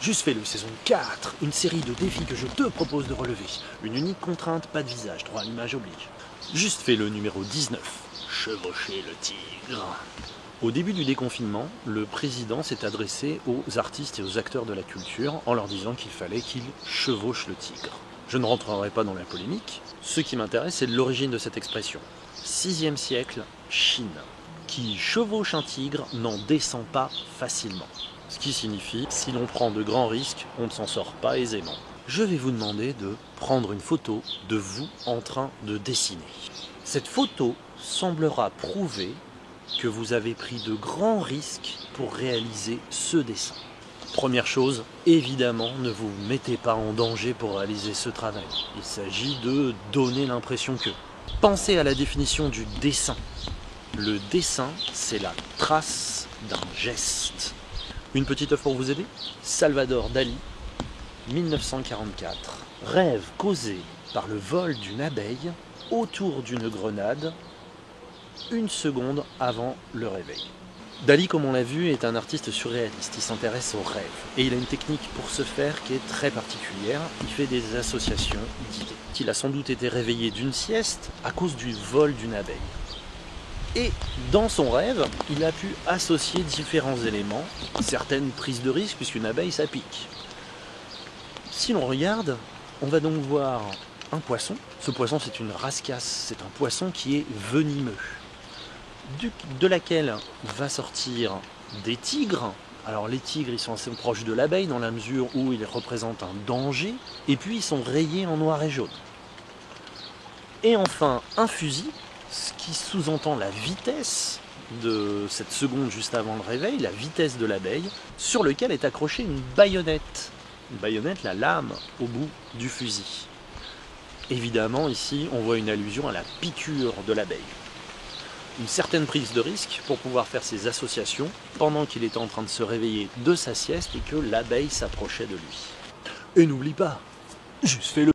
Juste fais-le, saison 4, une série de défis que je te propose de relever. Une unique contrainte, pas de visage, droit à l'image oblige. Juste fais-le numéro 19, chevaucher le tigre. Au début du déconfinement, le président s'est adressé aux artistes et aux acteurs de la culture en leur disant qu'il fallait qu'ils chevauchent le tigre. Je ne rentrerai pas dans la polémique, ce qui m'intéresse c'est l'origine de cette expression. 6e siècle, Chine. Qui chevauche un tigre n'en descend pas facilement. Ce qui signifie, si l'on prend de grands risques, on ne s'en sort pas aisément. Je vais vous demander de prendre une photo de vous en train de dessiner. Cette photo semblera prouver que vous avez pris de grands risques pour réaliser ce dessin. Première chose, évidemment, ne vous mettez pas en danger pour réaliser ce travail. Il s'agit de donner l'impression que. Pensez à la définition du dessin. Le dessin, c'est la trace d'un geste. Une petite œuvre pour vous aider. Salvador Dali, 1944. Rêve causé par le vol d'une abeille autour d'une grenade, 1 seconde avant le réveil. Dali, comme on l'a vu, est un artiste surréaliste. Il s'intéresse aux rêves. Et il a une technique pour ce faire qui est très particulière. Il fait des associations d'idées. Il a sans doute été réveillé d'une sieste à cause du vol d'une abeille. Et dans son rêve, il a pu associer différents éléments, certaines prises de risque, puisqu'une abeille, ça pique. Si l'on regarde, on va donc voir un poisson. Ce poisson, c'est une rascasse, c'est un poisson qui est venimeux, de laquelle va sortir des tigres. Alors les tigres, ils sont assez proches de l'abeille, dans la mesure où ils représentent un danger, et puis ils sont rayés en noir et jaune. Et enfin, un fusil, ce qui sous-entend la vitesse de cette seconde juste avant le réveil, la vitesse de l'abeille, sur lequel est accrochée une baïonnette. Une baïonnette, la lame au bout du fusil. Évidemment, ici, on voit une allusion à la piqûre de l'abeille. Une certaine prise de risque pour pouvoir faire ces associations pendant qu'il était en train de se réveiller de sa sieste et que l'abeille s'approchait de lui. Et n'oublie pas, juste fais-le.